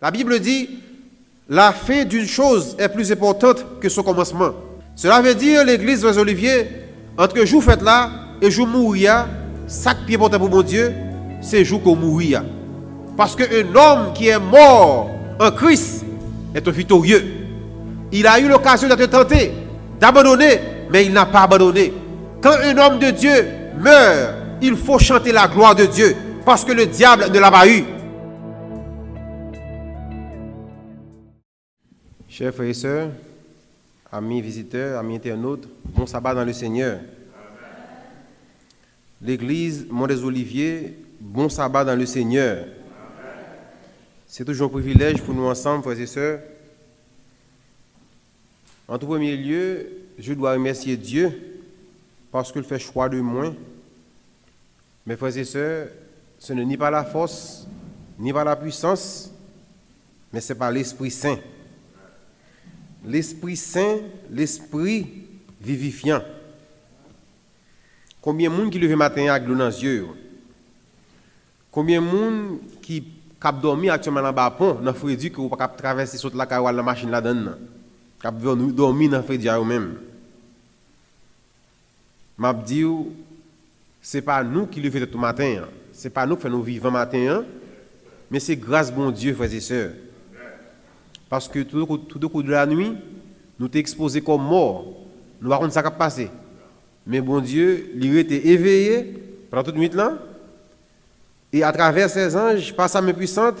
La Bible dit, la fin d'une chose est plus importante que son commencement. Cela veut dire, l'église des Oliviers, entre jour fait là et jour mourir, ça qui est important pour mon Dieu, c'est jour qu'on mourir. Parce qu'un homme qui est mort en Christ est un victorieux. Il a eu l'occasion d'être tenté, d'abandonner, mais il n'a pas abandonné. Quand un homme de Dieu meurt, il faut chanter la gloire de Dieu, parce que le diable ne l'a pas eu. Chers frères et sœurs, amis visiteurs, amis internautes, bon sabbat dans le Seigneur. L'église Mont des Oliviers, bon sabbat dans le Seigneur. C'est toujours un privilège pour nous ensemble, frères et sœurs. En tout premier lieu, je dois remercier Dieu parce qu'il fait choix de moi. Mes frères et sœurs, ce n'est ni par la force, ni par la puissance, mais c'est par l'Esprit Saint. L'Esprit Saint, l'Esprit vivifiant. Combien de monde qui lève matin avec l'eau dans les yeux? Combien de monde qui cap dormi actuellement dans bas pont, dans Frédéric, ou pas traverser sur la carouane la machine là-dedans, cap dormi dans Frédéric même. M'a dit, c'est pas nous qui levons tout matin, c'est pas nous qui faisons vivre matin, mais c'est grâce bon Dieu, frères et sœurs. Parce que tout au cours de la nuit, nous t'es exposés comme morts. Nous ne savons pas ce qui a passé. Mais bon Dieu, il était éveillé pendant toute la nuit là. Et à travers ces anges, par sa main puissante,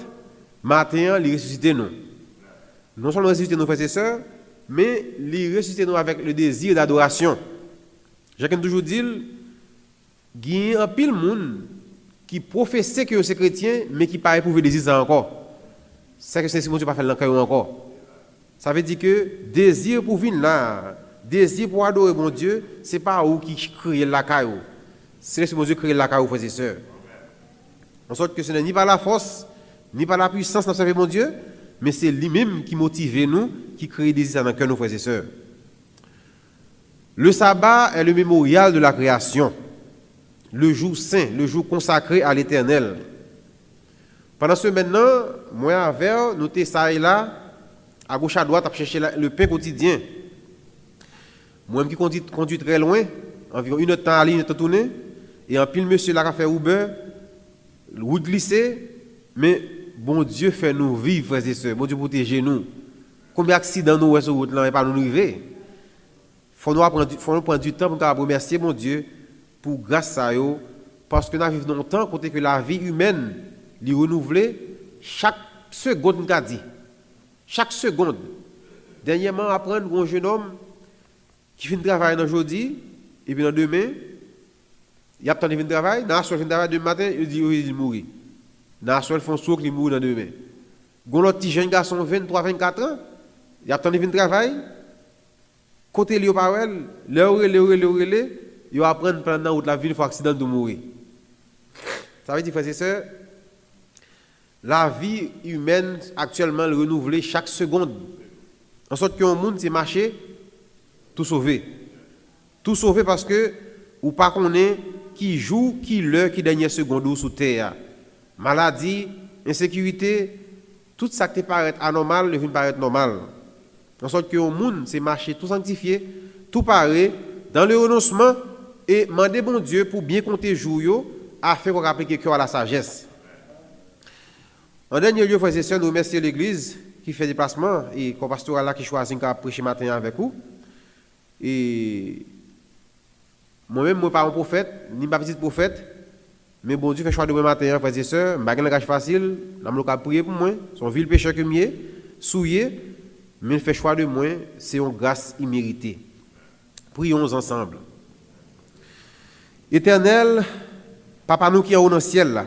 matin, il ressuscite nous. Non seulement ressuscite nos frères et sœurs, mais il ressuscite nous avec le désir d'adoration. J'ai toujours dit, il y a un pile monde qui professe que c'est chrétien, mais qui pas éprouvé désir ça encore. C'est que c'est mon Dieu pas fait l'encore encore. Ça veut dire que désir pour venir là, désir pour adorer mon Dieu, c'est pas où qui crée la caillou. C'est mon Dieu qui crée la caillou, frères et sœurs. En sorte que ce n'est ni par la force, ni par la puissance de servir mon Dieu, mais c'est lui-même qui motive nous, qui crée des désirs dans le cœur de nos frères et sœurs. Le sabbat est le mémorial de la création, le jour saint, le jour consacré à l'Éternel. Pendant ce maintenant, moi avec nous t'es ça et là, à gauche à droite, à chercher le pain quotidien. Moi-même qui conduit très loin, environ une heure de temps à aller, une heure de temps tourner, et en pile monsieur là qui a fait Uber, route glissée, mais bon Dieu fait nous vivre, frères et sœurs, bon Dieu protège nous. Combien d'accidents nous sur route là et pas nous arriver? Faut nous prendre du temps pour nous remercier mon Dieu pour grâce à eux, parce que nous vivons longtemps côté que la vie humaine li renouveler chaque seconde nous dit. Chaque seconde. Dernièrement, apprendre un jeune homme qui finit de travailler aujourd'hui, et puis dans demain, il a pas de fin de travail, dans la soirée de travail demain matin, il dit il mourit. Dans la soirée, il fait un sourd, il mourit dans demain. Gon l'autre petit jeune garçon 23, 24 ans, il a pas de fin de travail, côté lui parole, l'heure, il va apprendre pendant route la ville, il faut accident de mourir. Ça veut dire, frères et sœurs, la vie humaine actuellement est renouvelée chaque seconde. En sorte que le monde s'est marché, tout sauvé. Tout sauvé parce que, ou pas qu'on est, qui joue, qui l'heure, qui dernière seconde sous terre. Maladie, insécurité, tout ça qui paraît anormal devient paraître normal. En sorte que le monde s'est marché tout sanctifié, tout paraît dans le renoncement et demander bon Dieu pour bien compter jour afin qu'on rappelle quelqu'un à la sagesse. En dernier lieu, frères et sœurs, nous remercions l'Église qui fait déplacement et le pastoral là qui choisit de prêcher matin avec vous. Et moi-même, je ne suis pas un prophète, ni pas petit prophète, mais bon Dieu fait choix de moi matin, frères et sœurs, je n'ai pas un langage facile, je vais prier pour moi, son vil pécheur que je souillé, mais il fait choix de moi, c'est une grâce imméritée. Prions ensemble. Éternel, Papa nous qui est au dans le ciel là,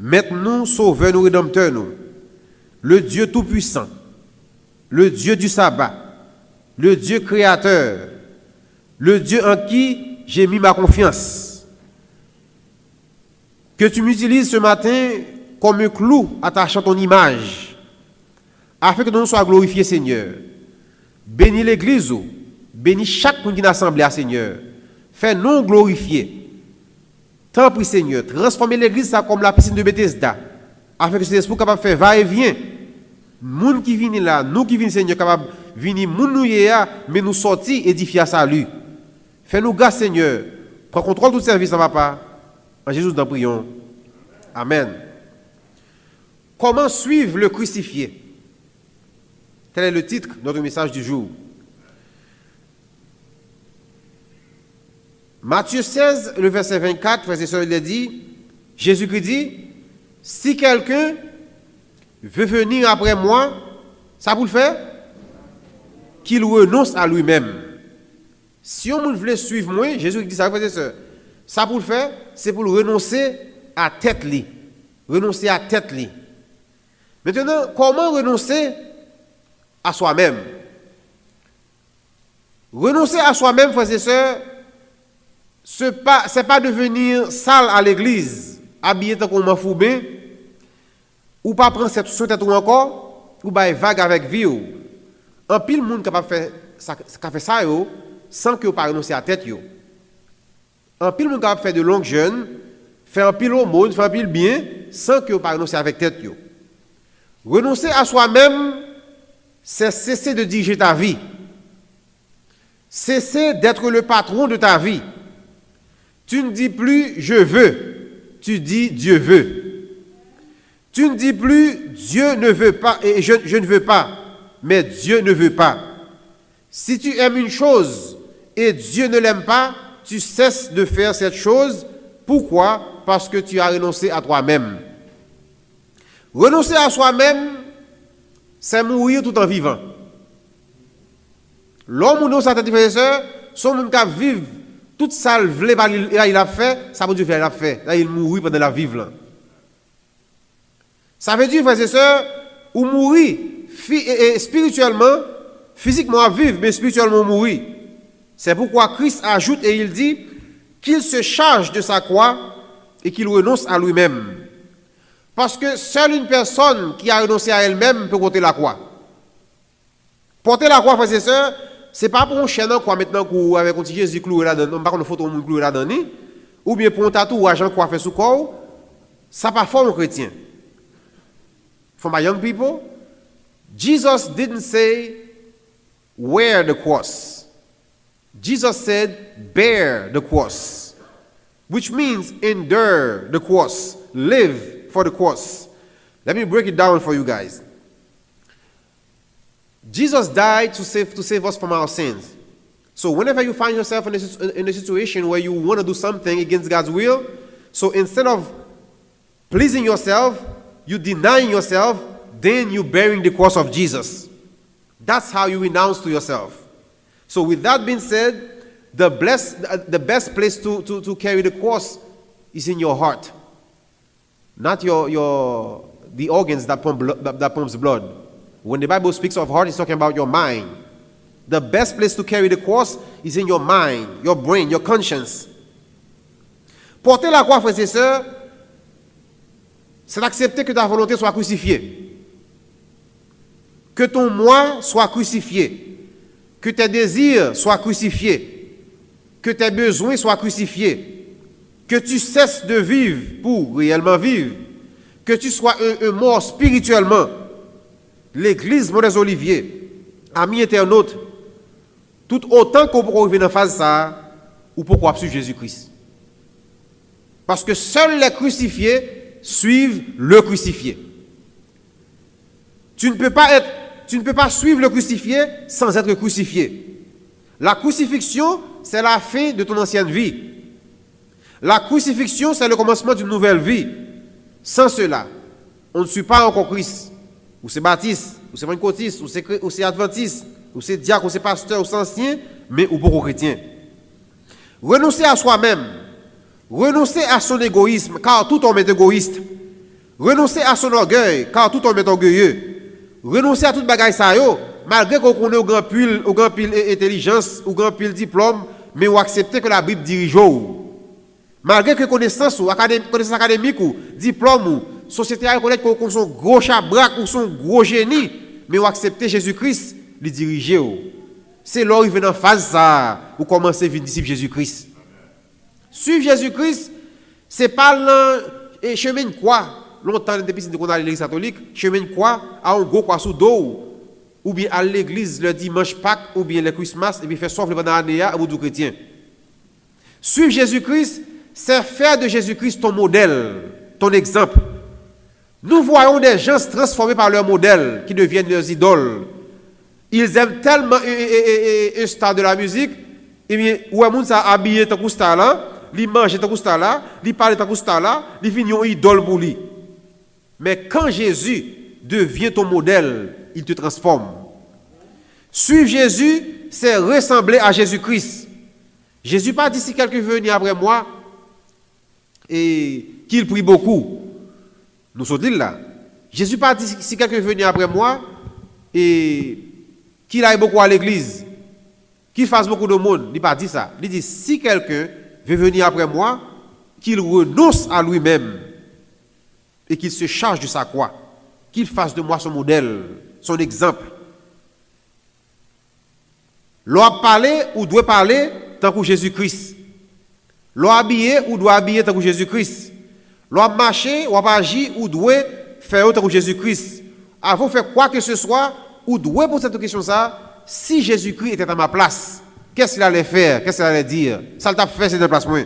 Maître-nous, sauveur-nous, rédempteur-nous, le Dieu tout-puissant, le Dieu du sabbat, le Dieu créateur, le Dieu en qui j'ai mis ma confiance. Que tu m'utilises ce matin comme un clou attachant ton image, afin que nous soyons glorifiés, Seigneur. Bénis l'Église, bénis chaque monde qui est assemblé, Seigneur. Fais-nous glorifier. Tant pis, Seigneur, transformez l'Église comme la piscine de Bethesda, afin que cet esprit capable de faire va-et-vient Moun qui viennent là, nous qui venons Seigneur, capable venir moun nous mais nous sortir édifier à salut. Fais-nous grâce Seigneur. Prends contrôle de tout service, papa. En Jésus, nous prions. Amen. Comment suivre le crucifié? Tel est le titre de notre message du jour. Matthieu 16, le verset 24, frères et sœurs, il a dit, Jésus-Christ dit, si quelqu'un veut venir après moi, ça pour le faire, qu'il renonce à lui-même. Si on veut suivre moi, Jésus dit ça, frères et sœurs, ça pour le faire, c'est pour renoncer à tête li. Renoncer à tête li. Maintenant, comment renoncer à soi-même? Renoncer à soi-même, frères et sœurs, c'est pas devenir sale à l'église, habillé tant qu'on m'en fout bien, ou pas prendre cette tête ou encore, ou pas vague avec vie. Un pile monde capable de faire ça sans que vous pas renoncer à tête. Un pile monde capable de faire de longues jeûnes, faire un pile aumône, faire un pile bien, sans que vous pas renoncer avec tête. Renoncer à soi-même, c'est cesser de diriger ta vie. Cesser d'être le patron de ta vie. Tu ne dis plus je veux, tu dis Dieu veut. Tu ne dis plus Dieu ne veut pas et je ne veux pas, mais Dieu ne veut pas. Si tu aimes une chose et Dieu ne l'aime pas, tu cesses de faire cette chose. Pourquoi? Parce que tu as renoncé à toi-même. Renoncer à soi-même, c'est mourir tout en vivant. L'homme ou non, certains frères et sœurs, sont monde qui vivent toute ça, il a fait, ça veut dire qu'il a fait. Là, il mourit pendant la vivre. Là. Ça veut dire, frères et sœurs, ou mourir spirituellement, physiquement à vivre, mais spirituellement mourir. C'est pourquoi Christ ajoute et il dit qu'il se charge de sa croix et qu'il renonce à lui-même. Parce que seule une personne qui a renoncé à elle-même peut porter la croix. Porter la croix, frères et sœurs, c'est pas pour un chien quoi maintenant avec un petit Jésus cloué là-dedans, pas une photo de cloué là-dedans, ou bien pour un tatouage en coiffé sous corps, ça pas forme chrétien. For my young people, Jesus didn't say wear the cross. Jesus said bear the cross, which means endure the cross, live for the cross. Let me break it down for you guys. Jesus died to save us from our sins. So whenever you find yourself in a situation where you want to do something against God's will, so instead of pleasing yourself, you denying yourself, then you bearing the cross of Jesus. That's how you renounce to yourself. So with that being said, the best place to carry the cross is in your heart, not the organs that pumps blood. When the Bible speaks of heart, it's talking about your mind. The best place to carry the cross is in your mind, your brain, your conscience. Porter la croix, frères et sœurs, c'est d'accepter que ta volonté soit crucifiée. Que ton moi soit crucifié. Que tes désirs soient crucifiés. Que tes besoins soient crucifiés. Que tu cesses de vivre pour réellement vivre. Que tu sois un mort spirituellement. L'église Monts des Oliviers, amis internautes, tout autant qu'on peut arriver dans phase ça, ou pourquoi suivre Jésus-Christ. Parce que seuls les crucifiés suivent le crucifié. Tu ne peux pas suivre le crucifié sans être crucifié. La crucifixion, c'est la fin de ton ancienne vie. La crucifixion, c'est le commencement d'une nouvelle vie. Sans cela, on ne suit pas encore Christ. Ou c'est baptiste, ou c'est pentecôtiste, ou c'est adventiste, ou c'est diacre, ou c'est pasteur, ou c'est ancien, mais ou beaucoup chrétien. Renoncer à soi-même, renoncer à son égoïsme, car tout homme est égoïste. Renoncer à son orgueil, car tout homme est orgueilleux. Renoncer à toute bagaille ça yo, malgré qu'on connaît au grand pile intelligence, au grand pile diplôme, mais ou accepter que la Bible dirige ou. Malgré que connaissance académique ou diplôme ou société a reconnaître qu'on sont gros chabrac ou son gros génie, mais ou accepter Jésus-Christ, les diriger. C'est là où il vient en phase ça, ou commencer à devenir disciple Jésus-Christ. Suivre Jésus-Christ, c'est pas le chemin de croix, longtemps depuis qu'on a l'église catholique, chemin de croix, à un gros croix sous dos, ou bien à l'église le dimanche Pâques, ou bien le Christmas, et puis faire sauve le pendant l'année à vous chrétien. Suivre Jésus-Christ, c'est faire de Jésus-Christ ton modèle, ton exemple. Nous voyons des gens se transformer par leur modèle, qui deviennent leurs idoles. Ils aiment tellement un star de la musique, et bien, où est-ce que habillé tant que star là, il mange tant que star là, il parle tant que star là, il finit une idole pour lui. Mais quand Jésus devient ton modèle, il te transforme. Suivre Jésus, c'est ressembler à Jésus-Christ. Jésus pas dit si quelqu'un veut venir après moi et qu'il prie beaucoup. Nous sommes là. Jésus pas dit si quelqu'un veut venir après moi et qu'il aille beaucoup à l'église, qu'il fasse beaucoup de monde. Il n'a pas dit ça. Il dit si quelqu'un veut venir après moi, qu'il renonce à lui-même et qu'il se charge de sa croix, qu'il fasse de moi son modèle, son exemple. L'on parler ou doit parler tant que Jésus-Christ. L'on habiller ou doit habiller tant que Jésus-Christ. L'on marcher ou agir ou doit faire tant que Jésus-Christ. Avant de faire quoi que ce soit, ou doit poser cette question ça, si Jésus-Christ était à ma place, qu'est-ce qu'il allait faire, qu'est-ce qu'il allait dire? Ça t'a fait c'est déplacement.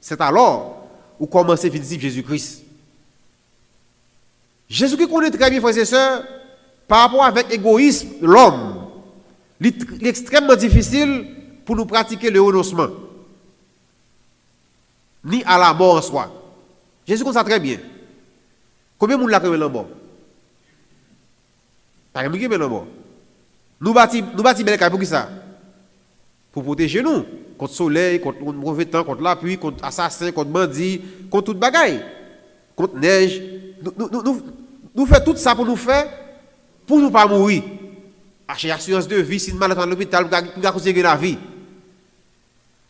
C'est alors où commencer à vivre Jésus-Christ. Jésus-Christ connaît très bien, frères et sœurs, par rapport avec l'égoïsme de l'homme. Il est extrêmement difficile pour nous pratiquer le renoncement, ni à la mort en soi. Jésus connaît ça très bien. Combien de monde l'a créé la mort? Pas de monde la mort. Nous bâtis bel pour qui ça? Pour protéger nous contre le soleil, contre le mauvais temps, contre la pluie, contre assassin, contre bandit, contre toute bagaille, contre neige. Nous faisons tout ça pour nous faire, pour nous pas mourir. Acheter assurance de vie, si nous allons à l'hôpital, pour conserver la vie.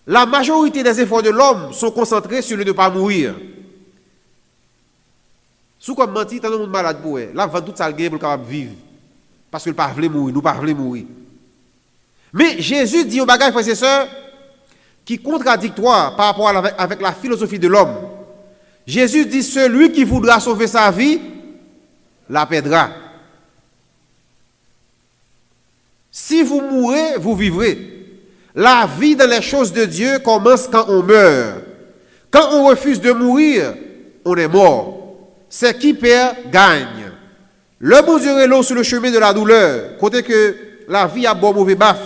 La majorité des efforts de l'homme sont concentrés sur le ne pas mourir. Sous comme menti, tant de monde malade pour eux. Là, vend tout ça pour capable vivre. Parce que le pas voulait mourir, nous pas voulons mourir. Mais Jésus dit aux bagages, frères et sœurs, qui est contradictoire par rapport avec la philosophie de l'homme. Jésus dit, celui qui voudra sauver sa vie, la perdra. Si vous mourrez, vous vivrez. La vie dans les choses de Dieu commence quand on meurt. Quand on refuse de mourir, on est mort. C'est qui perd, gagne. Le bon Dieu est là sur le chemin de la douleur. Côté que la vie a bon mauvais baf.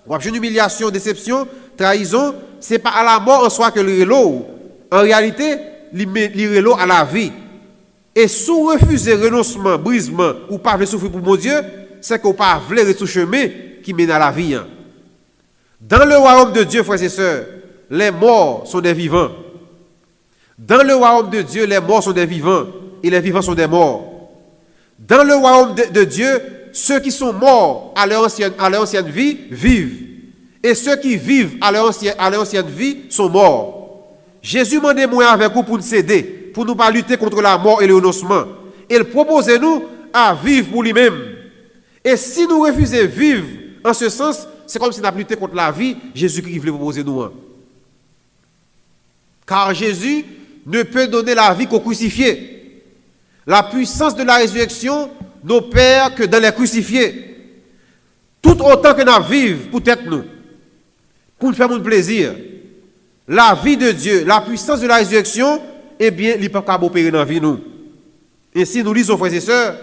Ou une humiliation, déception, trahison, c'est pas à la mort en soi que le relo. En réalité, le relo à la vie. Et sous refuser renoncement, brisement, ou pas veut souffrir pour mon Dieu, c'est qu'on pas veut rester sur le chemin qui mène à la vie. Dans le royaume de Dieu, frères et sœurs, les morts sont des vivants. Dans le royaume de Dieu, les morts sont des vivants et les vivants sont des morts. Dans le royaume de Dieu, ceux qui sont morts à leur ancienne vie vivent. Et ceux qui vivent à leur ancienne vie sont morts. Jésus m'a demandé avec vous pour nous aider, pour nous pas lutter contre la mort et le renoncement. Il propose nous à vivre pour lui-même. Et si nous refusons de vivre en ce sens, c'est comme si nous avons lutté contre la vie, Jésus-Christ voulait proposer nous. Car Jésus ne peut donner la vie qu'au crucifié. La puissance de la résurrection n'opère que dans les crucifiés. Tout autant que nous vivons, peut-être nous, pour nous faire mon plaisir, la vie de Dieu, la puissance de la résurrection, eh bien, il ne peut pas opérer dans la vie nous. Ainsi, nous lisons, frères et sœurs,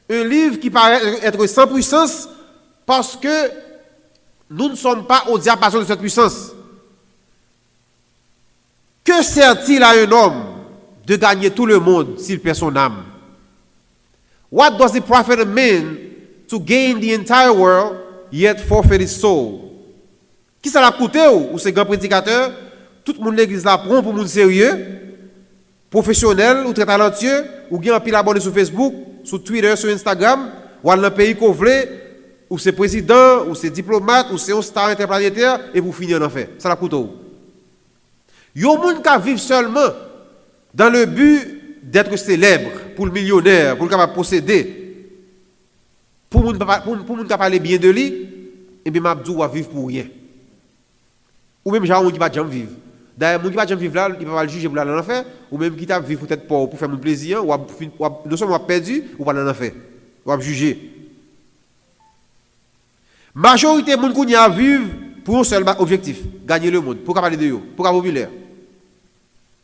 un livre qui paraît être sans puissance parce que nous ne sommes pas au diapason de cette puissance. Que sert-il à un homme de gagner tout le monde s'il perd son âme? What does it profit a man to gain the entire world yet forfeit his soul? Qui ça l'a coûté ou ces grands prédicateurs? Tout le monde l'église là prend pour monde sérieux, professionnel ou très talentueux, ou bien un pile abonné sur Facebook, sur Twitter, sur Instagram, ou dans le pays qu'on veut, ou c'est président, ou c'est diplomate, ou c'est un star interplanétaire, et vous finissez en enfer. Ça l'a coûté. Il y a un monde qui vit seulement dans le but d'être célèbre, pour le millionnaire, pour le capable posséder. Pour le monde qui parler bien de lui, et bien Mabdou va vivre pour rien. Ou même Jean qui va jamais vivre. D'ailleurs, les gens qui ne peuvent pas vivre là, ils ne peuvent pas le juger pour aller en enfer, ou même qui vivent peut-être pour faire mon plaisir, ou non seulement perdu, ou pas en enfer, ou juger. Majorité des gens qui vivent pour un seul objectif, gagner le monde, pour parler de eux, pour être populaire,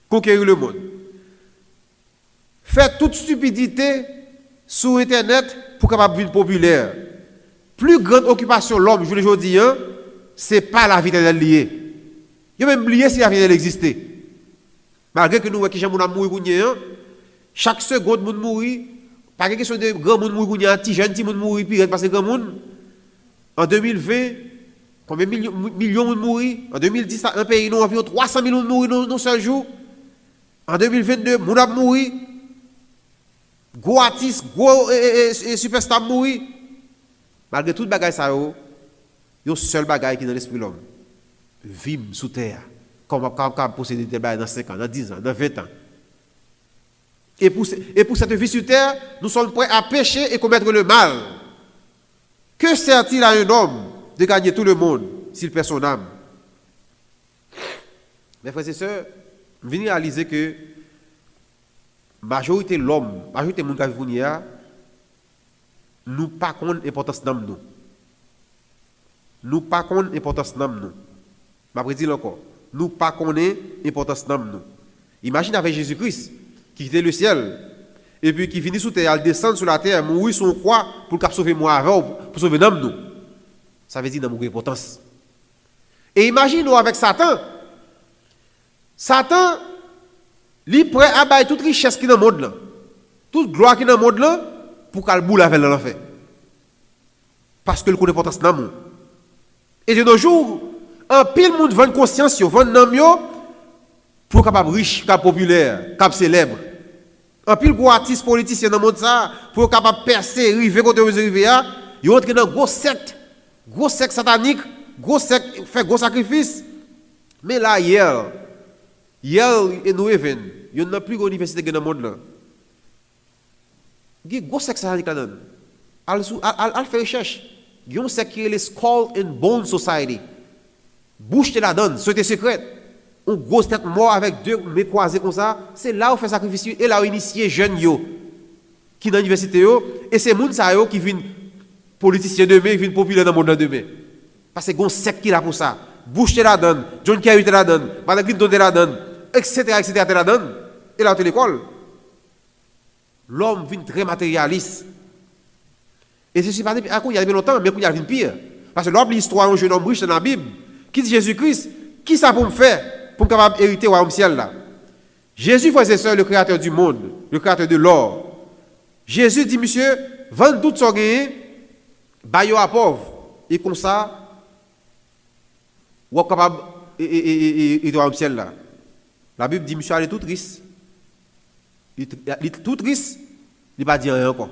conquérir le monde. Faire toute stupidité sur Internet pour capable vivre populaire. Plus grande occupation l'homme, je le dis, ce n'est pas la vie éternelle liée. Il y a même oublié si la vie éternelle existait. Malgré que nous voyons que les gens mourent, chaque seconde, les gens mourent. Pas question de grand monde mourir, petit jeune, petit monde mourir, puis parce que grand monde. En 2020, combien de millions de mourir? En 2010, un pays, nous environ 300 millions de mourir dans un seul jour. En 2022, nous avons mouru. Gros artistes, gros superstars mourir. Malgré tout le bagage, il y a un seul bagage qui est dans l'esprit de l'homme. Vivre sous terre. Comme on peut posséder des bagages dans 5 ans, dans 10 ans, dans 20 ans. Et pour cette vie sur terre, nous sommes prêts à pécher et commettre le mal. Que sert-il à un homme de gagner tout le monde s'il perd son âme? Mes frères et sœurs, nous venons réaliser que la majorité de l'homme, la majorité de gens qui vivent, nous pas connaissons l'importance d'âme nous. Nous pas connaissons l'importance d'âme nous. Je vais dire encore. Nous pas connaissons l'importance d'âme nous. Imagine avec Jésus-Christ qui quittait le ciel et puis qui finit sous terre, il descend sur la terre, mourir sur une croix pour sauver moi avant, pour sauver l'âme nous. Ça veut dire dans une importance. Et imagine-nous avec Satan. Satan, il est prêt à bailler toute richesse qui est dans le monde là, toute gloire qui est dans le monde là, pour qu'elle boule avec l'enfer. Parce que le connaît l'importance de l'amour. Et de nos jours, un pile monde vend conscience, vend l'âme pour capable riche, capable populaire, capable célèbre. Un pile gros artiste politicien dans le monde ça, pour capable percer, river contre les rivières, ils entrent dans gros secte satanique, gros secte fait gros sacrifice. Mais là hier et nous even, il y a une plus grande université dans le monde là. Il y a gros secte satanique là-dedans. Elle fait recherche. Il y a un secte qui est le Skull and Bone Society. Bouche de la donne, c'était secret. On grosse tête mort avec deux mains croisées comme ça, c'est là où on fait sacrifice et là où initié jeunes yo qui dans l'université yo et c'est moun ça yo qui viennent politiciens demain, qui viennent populaires dans le monde demain. Parce que gon secte qui là pour ça. Bush te la donne, John Kerry te la donne, Madame Clinton te la donne, etc. te la donne. Et là, à l'école, l'homme vient très matérialiste. Et ceci pas depuis il y a longtemps, mais il y a pire. Parce que l'homme l'histoire un jeune homme riche dans la Bible, qui dit Jésus-Christ, qui ça pour me faire pour me capable hériter au royaume ciel là? Jésus, frères et sœurs, le créateur du monde, le créateur de l'or. Jésus dit, monsieur, vends tout ce gain, baillez à pauvre. Et comme ça, vous êtes capable de au royaume ciel là. La Bible dit, monsieur, elle est tout triste. Il est tout triste, il ne va pas dire rien encore.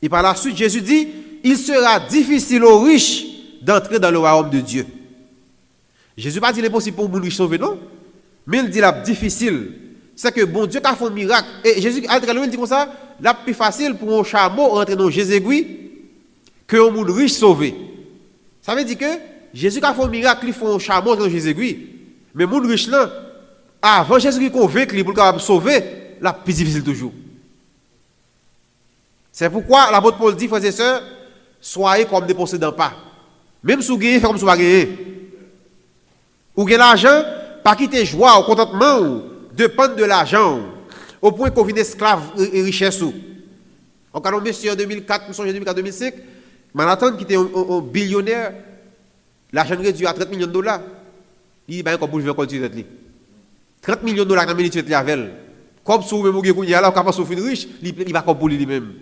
Et par la suite, Jésus dit, il sera difficile aux riches d'entrer dans le royaume de Dieu. Jésus n'a pas dit l'impossible pour les riches sauver, non? Mais il dit la difficile. C'est que bon Dieu a fait un miracle. Et Jésus, il dit comme ça, la plus facile pour un chameau rentrer dans Jésus-Christ que un monde riche sauvé. Ça veut dire que Jésus a fait un miracle, il fait un chameau rentrer dans Jésus-Christ. Mais le monde riche là, avant Jésus-Christ convainc pour capable sauver, la plus difficile toujours. C'est pourquoi l'apôtre Paul dit, frères et sœurs, soyez comme des possédants pas. Même si vous gagnez, faites comme si vous gagnez. Ou gagnez l'argent, pas quitter joie ou contentement, ou dépendre de l'argent, au point qu'on vienne esclave et richesse. En cas de monsieur en 2004, nous sommes en 2004-2005, Manhattan qui était un billionnaire, l'argent réduit à 30 millions de dollars. Il dit, ben, comme vous vivez encore de 30 millions de dollars dans le ministère de la Velle. Comme si vous même vous avez là, capable de souffrir riche, il va comme pour lui-même.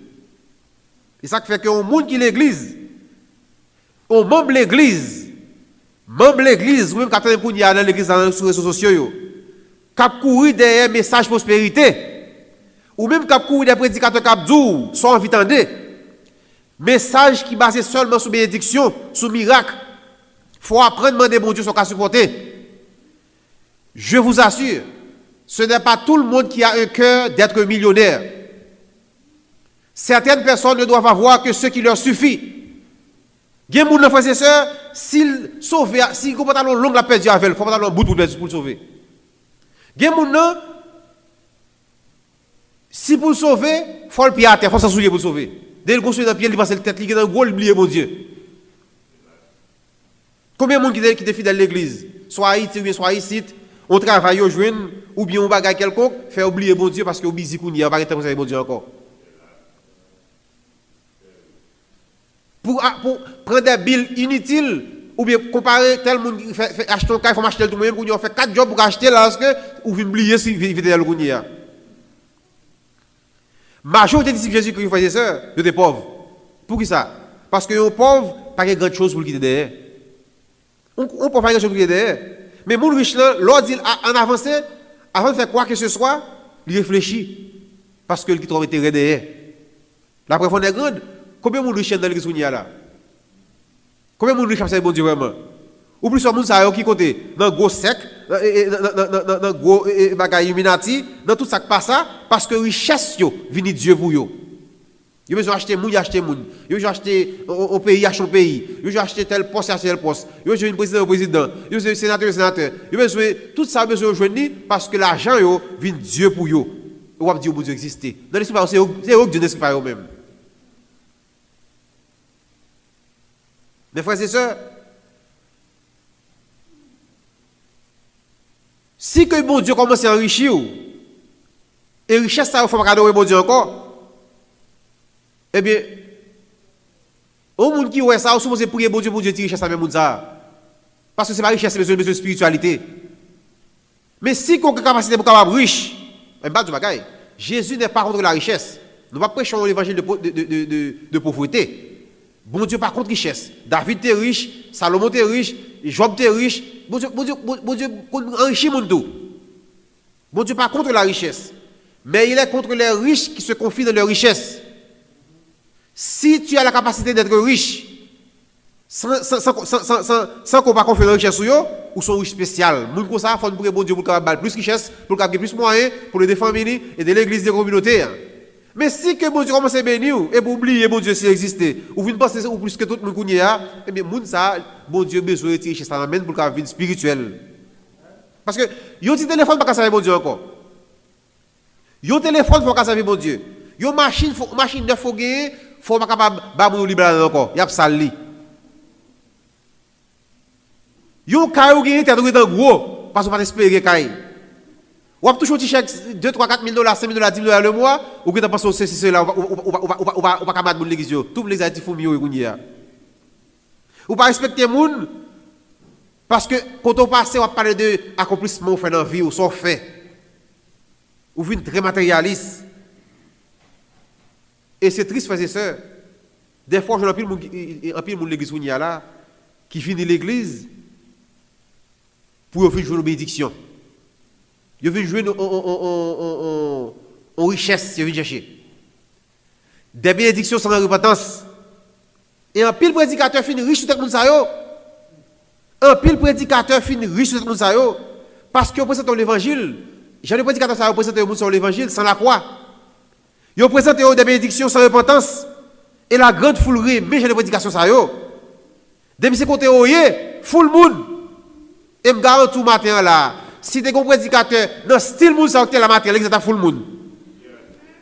Et ça fait qu'un monde qui l'église, on membre l'église, ou même quand on est dans l'église sur les réseaux sociaux, cap courir derrière message prospérité, ou même cap courir des prédicateurs cap dou, sans envie d'entendre, message qui basé seulement sur bénédiction, sur miracle. Faut apprendre à demander bon Dieu son cas supporter. Je vous assure, ce n'est pas tout le monde qui a un cœur d'être millionnaire. Certaines personnes ne doivent avoir que ce qui leur suffit. Il y a des frères et sœurs, s'ils sauvent, s'ils ont un pantalon long, la perdu avec, il faut un pantalon bout pour le sauver. Gen moun nan, si pour le sauver, il faut le pied à terre, il faut s'en souiller pour le sauver. Dès le construit dans le pied, il passe la tête, il est dans le gros, il oublie mon Dieu. Combien de monde qui est fidèle à l'église, soit Haïti ou bien soit ici, on travaille au joint, ou bien on bagaille quelconque, fait oublier mon Dieu parce que busy qu'on y a, pas de bon Dieu encore. Pour prendre des billes inutiles, ou bien comparer tel monde qui fait acheter un cas, il faut acheter tout le monde, on fait 4 jobs pour acheter là, parce que ou vient oublier si fidèle qu'on y a. Majorité de Jésus-Christ, frères et sœurs, ils étaient pauvres. Pour qui ça? Parce que les pauvres, pas de grande chose pour le quitter derrière. On peut pas faire quelque chose pour le quitter derrière. Mais mon riche, l'ordre dit en avancé, avant de faire quoi que ce soit, il réfléchit. Parce que le qui trouve intérêt derrière. La préférence est grande. Combien de monde riche dans l'église là? Combien de monde riche c'est bon Dieu vraiment? Ou plus de monde ça qui côté dans gros sec, dans gros bagaille illuminati, dans tout ça qui passe ça parce que richesse yo vient Dieu pour yo. Yo besoin acheter moun, acheter moun. Yo besoin acheter au pays, acheter au pays. Yo besoin acheter tel poste, acheter tel poste. Yo besoin président au président. Yo besoin sénateur, sénateur. Yo besoin tout ça besoin joindre parce que l'argent yo vient Dieu pour yo. Ou va dire pour Dieu exister. Dans l'esprit c'est eux que Dieu n'espère pas eux même. Mes frères et sœurs, si que bon Dieu commence à enrichir, et richesse ça, il faut pas garder bon Dieu encore, eh bien, au monde qui ouais ça, on suppose prier bon Dieu pour Dieu tirer richesse à même monde ça. Parce que c'est pas richesse, c'est besoin de spiritualité. Mais si qu'on a capacité pour être riche, Jésus n'est pas contre la richesse. Nous ne prêchons pas l'évangile de pauvreté. Bon Dieu par contre richesse. David est riche, Salomon est riche, Job est riche. Bon Dieu enrichit mon tout. Bon Dieu pas contre la richesse. Mais il est contre les riches qui se confient dans leur richesse. Si tu as la capacité d'être riche, sans qu'on pas confier dans la richesse sur eux, ou sont riches spécial. Moun comme ça, il faut prier bon Dieu pour qu'il ait plus de richesse, pour qu'il ait plus de moyens, pour les familles et de l'église des communautés. Mais si que bon Dieu commence à bénir et pour oublier bon Dieu s'il existait, ou vous pensez ou plus que tout le monde connaît, eh bien moun ça bon Dieu besoin de retirer chez ça même pour qu'il vie spirituelle. Parce que yo petit téléphone pas servir bon Dieu encore. Yo téléphone faut servir bon Dieu. Yo machine de faut gagner, faut pas capable ba moun libre encore. Y a sali. Yo caillou gagner t'as dans gros parce qu'on pas espérer caille. Ou a toujours un chèque 2, 3, 4 000 $, 5 000 $, 10 000 $ le mois, ou que tu as pensé c'est cela, ou pas capable de l'église. Tous les actifs font mieux. Ou pas respecter les gens, parce que quand on passe, on va parler de l'accomplissement fait dans la vie, ou son fait. Ou vient très matérialiste. Et c'est triste, frères et sœurs. Des fois, je vois un pile de l'église là, qui finit l'église pour faire une bénédiction. Ils veulent jouer en richesse, ils veulent chercher. Des bénédictions sans repentance. Et un pile prédicateur finit riche sur tout le monde. Un pile prédicateur finit riche sur tout le monde. Parce qu'ils présentent l'évangile. J'ai des prédicateurs qui présentent le monde sur l'évangile sans la croix. Ils présentent des bénédictions sans repentance. Et la grande foule rit, mais j'ai des prédications. Depuis ce côté, foule le monde. Et me garantis tout matin là. Si tu es un prédicateur, dans le style monde, ça la matière, l'église est full monde.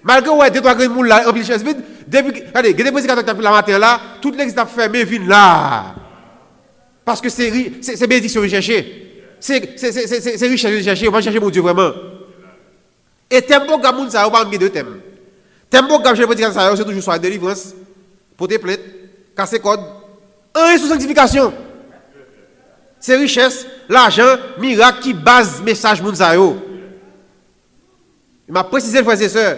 Malgré ouais, 2-3 grands monde là, en pile chaise vide, depuis, regardez, des prédicateurs qui ont pris la matière là, toute l'église est fermée, vide là. Parce que c'est bénédiction recherchée. C'est richesse recherchée, on va chercher mon Dieu vraiment. Et tempo gamoun ça, on va mettre deux thèmes. Tempo gamoun, je prédicateur ça, c'est toujours soit délivrance, porter plainte, casser code, un sous sanctification. C'est richesse, l'argent, miracle qui base message Mounsayo. Il m'a précisé, frères et sœurs,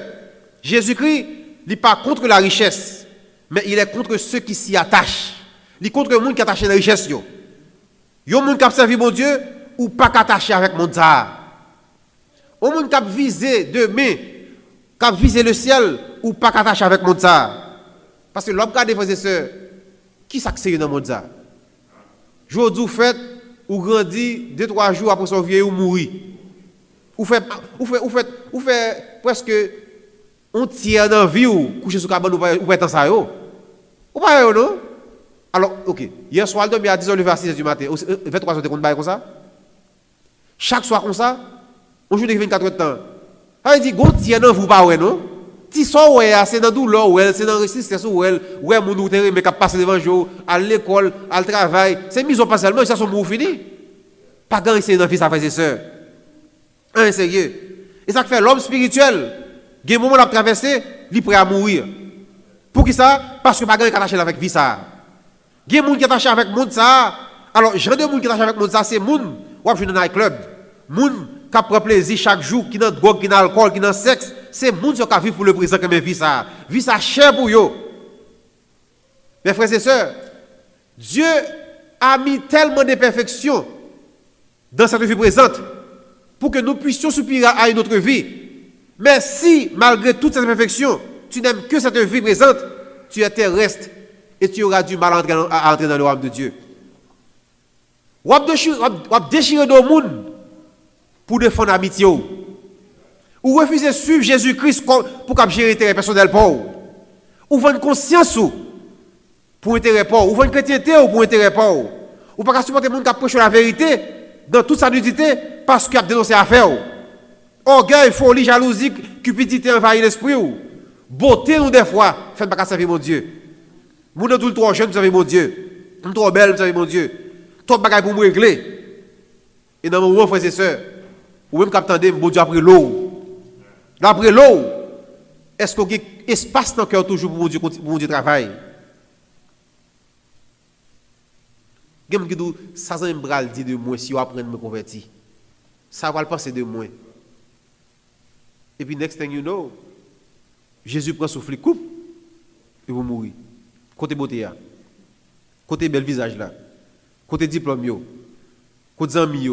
Jésus-Christ n'est pas contre la richesse, mais il est contre ceux qui s'y attachent. Il est contre le monde qui attache à la richesse. Il y a un monde qui a servi mon Dieu ou pas attaché avec mon Dieu. Il y a un monde qui a visé demain, qui a visé le ciel ou pas attaché avec mon Dieu. Parce que l'homme regarde, frères et sœurs, qui s'accède dans mon Dieu? Aujourd'hui, fait, ou grandit 2-3 jours après son vieil ou mourir. Ou fait presque un tiers dans la vie ou coucher sur le cabane ou pas être en ça. Ou pas, non? Alors, ok. Hier soir, il dormait à 10h, levé à 6h du matin. 23h, tu comptes comme ça? Chaque soir comme ça? On joue de 24 heures de temps. Ça veut dire, gontier dans vous pas, non? Si ça, ouais, c'est dans douleur, ouais, c'est dans résistance, ouais, mon outre, mais qui passe devant jour, à l'école, à le travail, c'est mis au pas seulement, ça sont mots finis. Pas grand c'est dans vie, ça frères et sœurs. Un sérieux. Et ça fait l'homme spirituel, il y a un moment où il a traversé, il est prêt à mourir. Pour qui ça? Parce que pas grand est attaché avec vie ça. Il y a des gens qui sont attachés avec le monde ça. Alors, genre de monde qui sont attachés avec le monde ça, c'est les gens qui jouent dans un nightclub. Les gens qui prennent plaisir chaque jour, qui ont drogue, qui ont alcool, qui ont sexe. C'est les gens qui vivent pour le présent comme vie ça. Vie ça cher pour eux. Mes frères et sœurs, Dieu a mis tellement de perfection dans cette vie présente pour que nous puissions soupirer à une autre vie. Mais si, malgré toute cette perfection, tu n'aimes que cette vie présente, tu es terrestre et tu auras du mal à entrer dans le royaume de Dieu. Ou déchirer dans le monde pour défendre l'amitié. Ou refuser de suivre Jésus-Christ pour gérer l'intérêt personnel pour. Ou vendre conscience pour intérêt pour. Ou vendre chrétienté pour intérêt pour. Ou pas supporter les gens qui prêchent la vérité dans toute sa nudité parce qu'ils ont dénoncé l'affaire. Orgueil, folie, jalousie, cupidité envahit l'esprit. Beauté, nous, des fois, faites pas servir mon Dieu. Nous, nous sommes trop jeunes, vous savez mon Dieu. Nous sommes trop belles, vous savez mon Dieu. Tout le bagage pour me régler. Et dans mon moment, frères et sœurs, ou même quand attendez, mon Dieu, après l'eau. Après l'eau, est-ce qu'il y a un espace dans le cœur toujours pour mon Dieu travail? Il y a des gens qui disent, ça c'est un bras dit de moi si vous apprenez à me convertir. Ça va le penser de moi. Et puis, next thing you know, Jésus prend souffle, coupe, et vous mourrez. Côté beauté, côté bel visage là, côté diplôme, côté amis.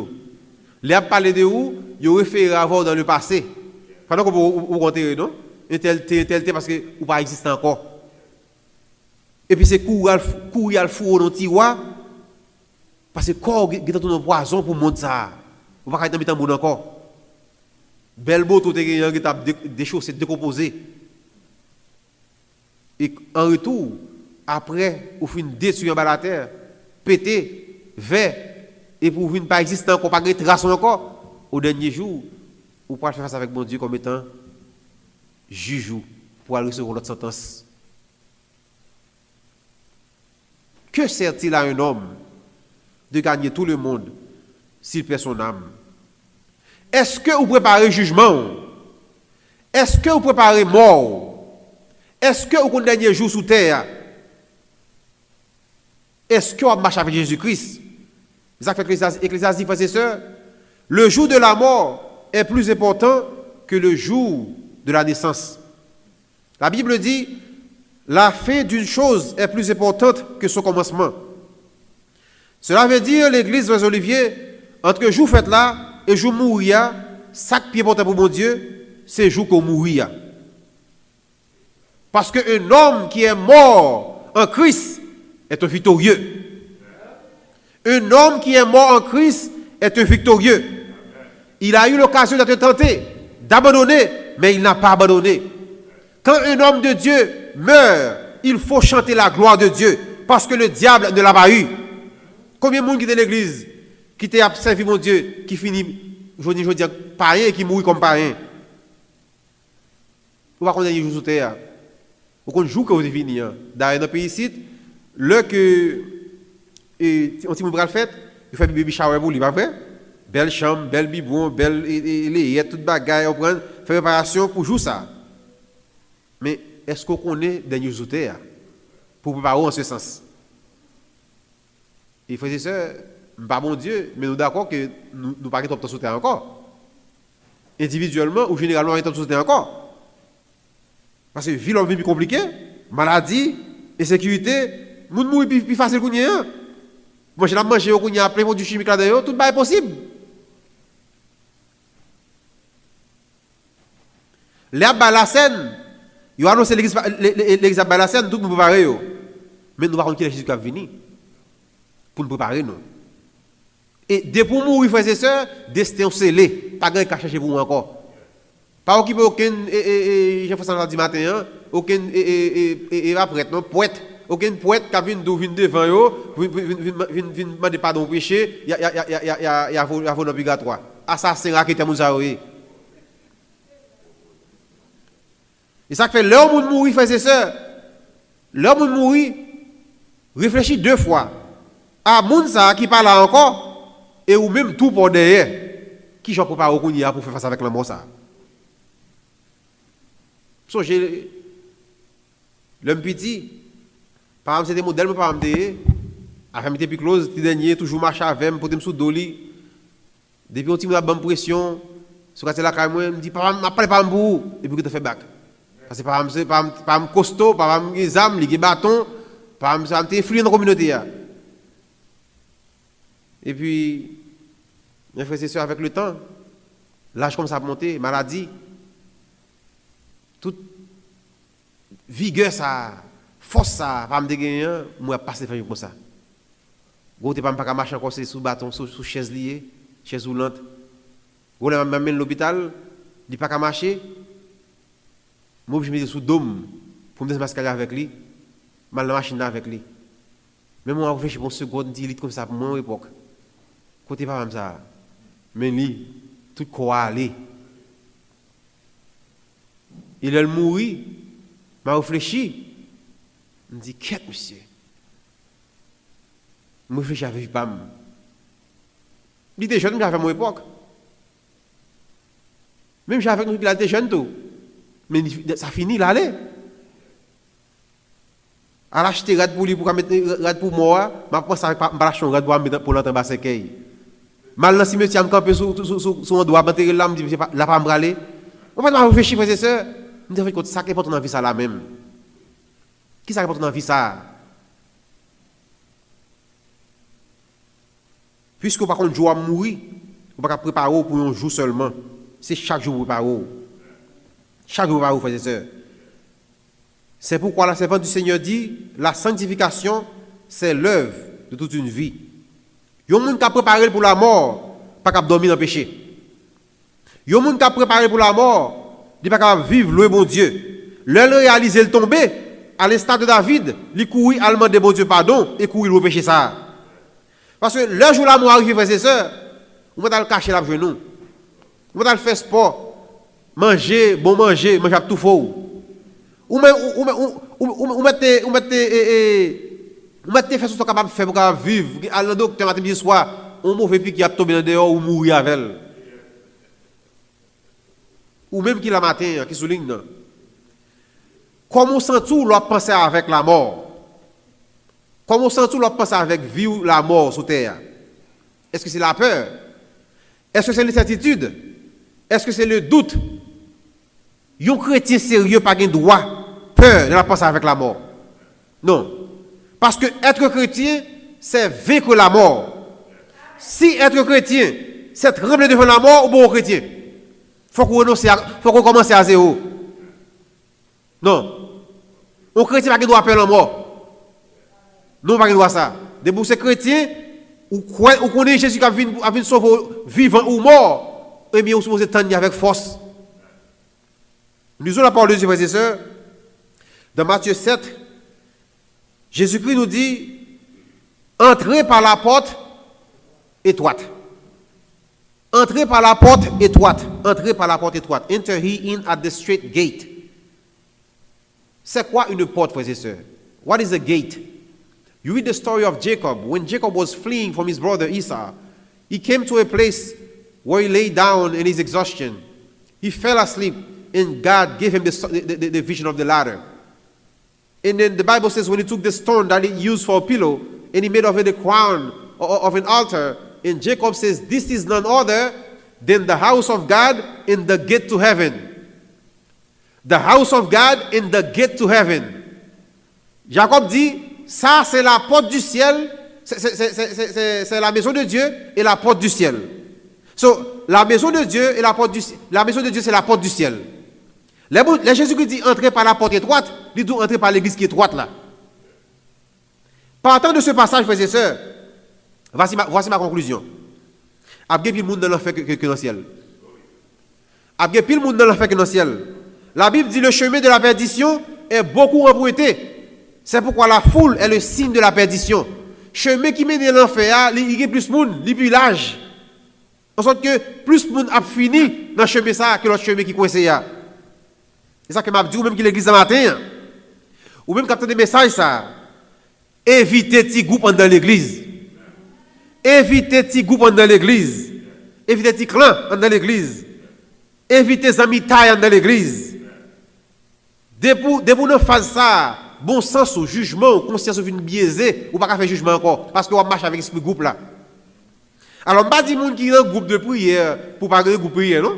Les a parlé de vous, ils ont référé à vous dans le passé. Pendant que vous comptez, non? Tel, parce que vous pas existé encore. Et puis c'est courir le four dans le tiroir, parce que corps est dans un poison pour monter ça. Vous ne pouvez pas mettre un encore. Belle beau, tout est déchaussé, décomposé. Et en retour, après, vous finissez détruire en bas de la terre, péter, vert, et pour vous ne pas exister encore, pas de trace encore, au dernier jour, vous pouvez faire face avec mon Dieu comme étant juge pour aller recevoir notre sentence. Que sert-il à un homme de gagner tout le monde s'il perd son âme? Est-ce que vous préparez jugement? Est-ce que vous préparez mort? Est-ce que vous avez un dernier jour sous terre? Est-ce que vous marchez avec Jésus-Christ? C'est ça que Ecclésiaste dit, frères et sœurs. Le jour de la mort est plus important que le jour de la naissance. La Bible dit, la fin d'une chose est plus importante que son commencement. Cela veut dire, l'Église, frères Olivier, entre jour fait là et jour mourir, ça qui est important pour mon Dieu, c'est jour qu'on mourir. Parce qu'un homme qui est mort en Christ est un victorieux. Un homme qui est mort en Christ est un victorieux. Il a eu l'occasion d'être tenté, d'abandonner, mais il n'a pas abandonné. Quand un homme de Dieu meurt, il faut chanter la gloire de Dieu, parce que le diable ne l'a pas eu. Combien de monde qui est dans l'église, qui t'a servi mon Dieu, qui finit, je dis, païen et qui mourit comme païen? Vous ne pouvez pas jour sur terre. Vous pouvez jouer que vous fini. Dans un pays ici, le que on petit bras fait, il fait baby shower pour lui, pas vrai? Belle chambre, belle bibon, belle layette, toute bagaille, on prend, fait préparation pour jouer ça. Mais est-ce qu'on connaît des news sur terre pour préparer en ce sens? Et frères et sœurs, pas mon Dieu, mais nous d'accord que nous ne pas trop sur terre encore. Individuellement ou généralement, on est sur terre encore. Parce que vie est plus compliquée, maladie, insécurité, nous mourir plus facile qu'on y est. Moi, j'ai mangé au y a plein de chimiques là-dedans, tout est possible. Les Abalasen, ils ont annoncé l'église Abalasen, tout nous préparer. Mais nous ne savons pas qui est Jésus qui va venir pour nous préparer. Nous. Et dès pour mourir, frères et sœurs, destin scellé. Pas de cas chercher pour moi encore. Pas occuper aucun, j'ai fait ça lundi matin, aucun prêtre, non, poète. Aucun poète qui vient devant eux, vient demander pardon au péché, il y a un obligatoire. assassin raquette Mouzaoui. Et ça fait l'homme où mourir, frères et sœurs. L'homme où mourir, réfléchit 2 fois. À Mounsa qui parle encore, et ou même tout pour derrière. Qui j'en prépare au Kounia pour faire face avec la mort ça. Songez, l'homme petit, par exemple, c'était modèle, mais par exemple, avec mes plus close, petit dernier, toujours marcher avec moi, pour me sous doli. Depuis on tire la bonne pression, sur la caille, moi, me dit, papa, m'a parlé pas m'bou, et puis que tu fais bac. Parce que par exemple, costaud, par exemple, les armes, les bâtons, par exemple, ça m'a influé dans la communauté. Et puis, mes frères et sœurs, avec le temps, l'âge commence à monter, maladie, toute vigueur, ça, force, ça, pas me dégainer, moi, passer comme ça. Gros, tu pas marcher encore sous bâton, sous chaise liée, chaise roulante. Gros, je m'amène à l'hôpital, il n'est pas qu'à marcher. Moi, je me mets sous dôme pour me démasquer avec lui, mal la machine avec lui. Mais moi, je réfléchis pour une seconde, je dis comme ça pour mon époque. Côté pas comme ça. Mais lui, tout quoi aller. Il a mouru, m'a réfléchi. Je me dis, qu'est-ce monsieur? Je réfléchis avec Pam. Il était jeune, mais j'avais mon époque. Même j'avais nous, il était jeune tout. Mais ça finit là, allez. À l'acheter rad pour lui, pour mettre rad pour moi, je pense que je vais acheter un rad pour l'entendre dans ses cailles. Mal dans le cimetière, je campe sur un doigt, je vais là, je ne vais pas me râler. En fait, je réfléchis, frères et sœurs. Je me dis, ça qui est important dans la vie, ça là même. Qui ça qui est important dans la vie, ça? Puisque par contre, jour à mourir, on ne peut pas préparer pour un jour seulement. C'est chaque jour préparer. Chaque jour préparer, frères et sœurs. C'est pourquoi la servante du Seigneur dit, la sanctification, c'est l'œuvre de toute une vie. Il y a des gens qui ont préparé pour la mort, pas qu'à dormir dans le péché. Il y a des gens qui ont préparé pour la mort, ils ne pas qu'à vivre le bon Dieu. L'un réaliser le tomber, à l'instar de David, il courir à demander bon Dieu pardon et courir le péché ça. Parce que le jour la mort arrive, frères et sœurs, on va le cacher là pour nous. On va le faire sport, manger à tout faux. Ou mettez faire ce que vous capable de faire pour vivre. À le docteur, matin, soir, on mauvais pic qui a tombé dehors ou mourir avec elle. Ou même qui la matin, qui souligne. Comment on sent tout, l'on pense avec la mort? Comment on sent tout, l'on pense avec vie ou la mort sur terre? Est-ce que c'est la peur? Est-ce que c'est l'incertitude? Est-ce que c'est le doute? Un chrétien sérieux pas de droit, peur de la penser avec la mort. Non. Parce que être chrétien, c'est vaincre la mort. Si être chrétien, c'est trembler devant la mort, ou bon chrétien, faut qu'on commence à zéro. Non. Un chrétien pas de droit peur la mort. Non, pas de droit ça. De pour ces chrétiens, ou connaît Jésus qui a vu sauver vivant ou mort, eh bien, on se pose tenir avec force. Nous avons la parole de Dieu, frères et sœurs. Dans Matthieu 7, Jésus-Christ nous dit, entrez par la porte étroite. Entrez par la porte étroite. Entrez par la porte étroite. Enter he in at the straight gate. C'est quoi une porte, frères et sœurs? What is a gate? You read the story of Jacob. When Jacob was fleeing from his brother Esau, he came to a place where he lay down in his exhaustion. He fell asleep, and God gave him the vision of the ladder. And then the Bible says when he took the stone that he used for a pillow, and he made of it a crown of an altar, and Jacob says, this is none other than the house of God and the gate to heaven. The house of God and the gate to heaven. Jacob dit, ça c'est la porte du ciel, c'est la maison de Dieu et la porte du ciel. So, la maison de Dieu et la porte du ciel. La maison de Dieu c'est la porte du ciel. Les Jésus-Christ dit entrez par la porte étroite, il dit entrez par l'église qui est étroite là. Partant de ce passage, frères et sœurs, voici ma conclusion. Abgé pile monde dans l'enfer que dans le ciel. Abgé pile monde dans l'enfer que dans le ciel. La Bible dit le chemin de la perdition est beaucoup emprunté. C'est pourquoi la foule est le signe de la perdition. Chemin qui mène à l'enfer, il y a plus de monde, il y a plus large. En sorte que plus de monde a fini dans le chemin ça que l'autre chemin qui coincé là. C'est ça que m'a dit ou même qui l'église ce matin. Ou même capter des messages ça. Évitez petit groupe dans l'église. Évitez petit groupe dans l'église. Évitez petit clan dans l'église. Évitez les amis taille dans l'église. Depuis nous faisons ça, bon sens au jugement, conscience vient biaisé, ou pas faire jugement encore, parce qu'on marche avec ce groupe là. Alors, je ne dis pas que les gens qui ont un groupe de prière pour pas un groupe de prière, non?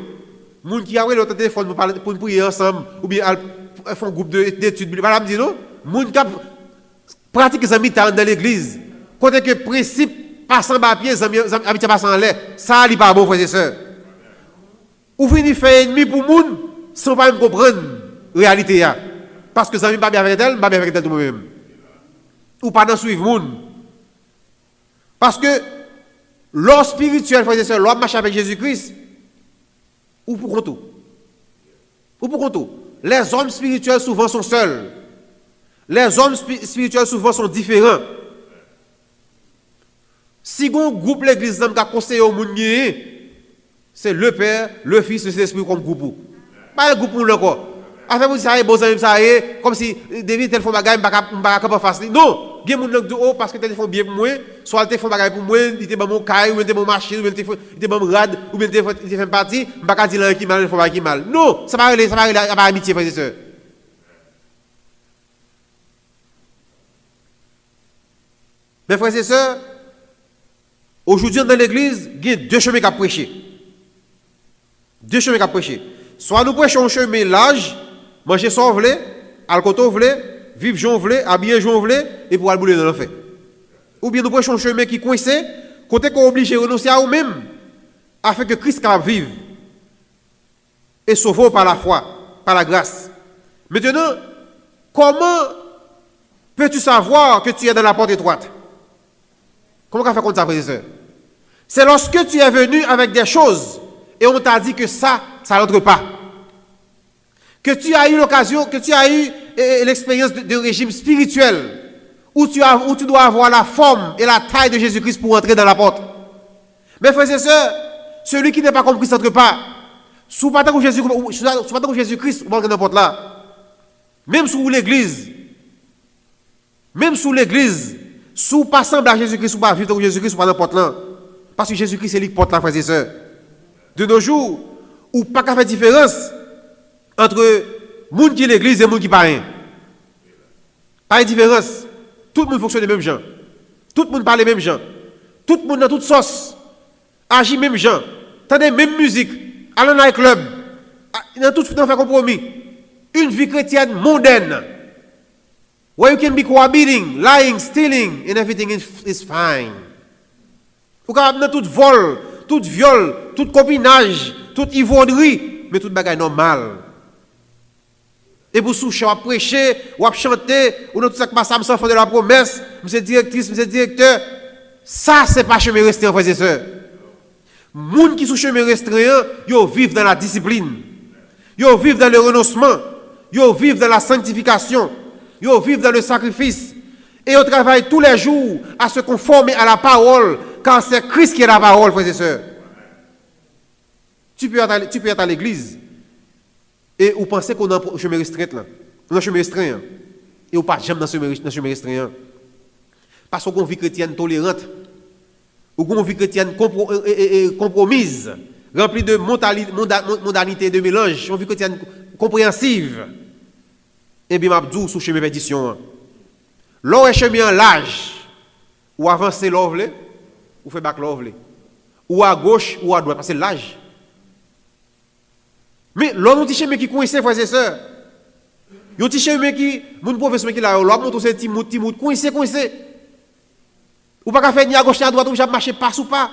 Les gens qui ont le téléphone pour prier ensemble, ou bien font un groupe d'études, je ne dis non. Les gens qui pratiquent les amis dans l'église, quand que le principe passe en bas pied, les amis passent en l'air, ça n'est pas bon, frères et sœurs. Ou venez faire ennemi pour les gens sans pas comprendre la réalité. Parce que les amis ne sont pas bien avec elle, pas bien avec elle tout-même. Ou pas dans suivre les gens. Parce que l'homme spirituel, frères et sœurs, l'homme marche avec Jésus-Christ, ou pour compte tout. Ou pour compte tout. Les hommes spirituels souvent sont seuls. Les hommes spirituels souvent sont différents. Si un groupe l'église qui a conseillé au monde, c'est le Père, le Fils et l'Esprit comme groupe. Pas le groupe pour encore. Afin vous ça bon amis ça comme si David tel font bagaille pas capable face. Non, bien mon de haut parce que tel font bien pour moi, soit tel font bagaille pour moi, il était mon caille ou il était mon machine ou il était mon rad ou il était fait partie, pas dire qui mal, il faut pas qui mal. Non, ça va pas amitié frères et sœurs. Mes frères et sœurs, aujourd'hui dans l'église, il y a deux chemins à prêcher. Deux chemins à prêcher. Soit nous prêchons un chemin large, manger sans vle, alcoto vle, vivre j'en vle, habiller j'en vle, et pour aller bouler dans l'enfer. Ou bien nous prêchons un chemin qui coincé, côté qu'on est obligé de renoncer à nous-mêmes, afin que Christ capable vivre et sauver par la foi, par la grâce. Maintenant, comment peux-tu savoir que tu es dans la porte étroite? Comment on va faire comme ça, frères et sœurs? C'est lorsque tu es venu avec des choses et on t'a dit que ça n'entre pas. Que tu as eu l'occasion, que tu as eu l'expérience de régime spirituel où tu dois avoir la forme et la taille de Jésus-Christ pour entrer dans la porte. Mais frères et sœurs, celui qui n'est pas comme Christ n'entre pas. Sous pas tant que Jésus-Christ, on va entrer dans la porte là. Même sous l'église, sous pas sembler à Jésus-Christ, ou pas vivre comme Jésus-Christ, ou pas dans la porte là. Parce que Jésus-Christ, c'est lui qui porte là, frères et sœurs. De nos jours, ou pas qu'à faire différence entre monde qui est l'église et monde qui n'est pas rien. Pas de différence. Tout le monde fonctionne les mêmes gens. Tout le monde parle les mêmes gens. Tout le monde dans toute sauce. Agit même gens. Tendez même musique. Allons dans les clubs. Dans tout fait compromis. Une vie chrétienne mondaine. Where you can be cohabiting, lying, stealing, and everything is fine. Vous pouvez dans tout vol, tout viol, tout copinage, toute ivrognerie, mais toute bagaille normale. Et pour soucher, ou prêcher, ou chanter, ou tout ça qui passe sans faire de la promesse, monsieur directrice, monsieur directeur, ça c'est pas chemin restreint, frères et sœurs. Les gens qui sont chemin restreint, ils vivent dans la discipline, ils vivent dans le renoncement, ils vivent dans la sanctification, ils vivent dans le sacrifice, et ils travaillent tous les jours à se conformer à la parole, car c'est Christ qui est la parole, frères et sœurs. Tu peux être à l'église et vous pensez qu'on a un chemin restreint là. On a un chemin restreint. Et vous pas jamais dans ce chemin restreint. Parce qu'on a une vie chrétienne tolérante. Ou une vie chrétienne compromise, remplie de mondanité et de mélange. Une vie chrétienne compréhensive. Et bien, Mabdou, sous chemin perdition. L'or est chemin large. Ou avancer l'ovle, ou faire back l'ovle. Ou à gauche, ou à droite, parce que c'est large. Mais l'on petit chemin qui coincé, frères et sœurs. Yon petit chemin qui, mon professeur qui là, l'on monte c'est Timout, coincé. Ou pas qu'à faire ni à gauche ni à droite, ou jamais marcher pas ou pas.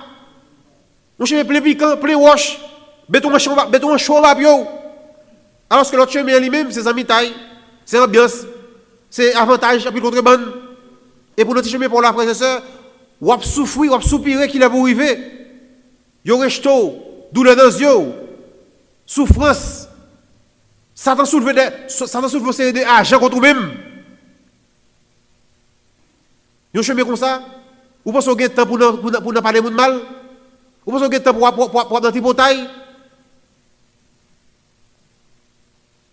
On chemin plein piquant, plein roche, béton chaud là bio. Alors que l'autre chemin lui-même, c'est amis taille, c'est ambiance, c'est avantage, puis contrebande. Et pour notre chemin pour la frères et sœurs, ou à souffrir, ou à soupirer qu'il a pour arriver. Yo resto, douleur dans les yeux. Souffrance. Satan soulève une série d'argent contre vous-même. Vous chemin comme ça. Vous pensez qu'il y a temps pour ne parler de mal? Vous pensez que le temps pour dans bataille?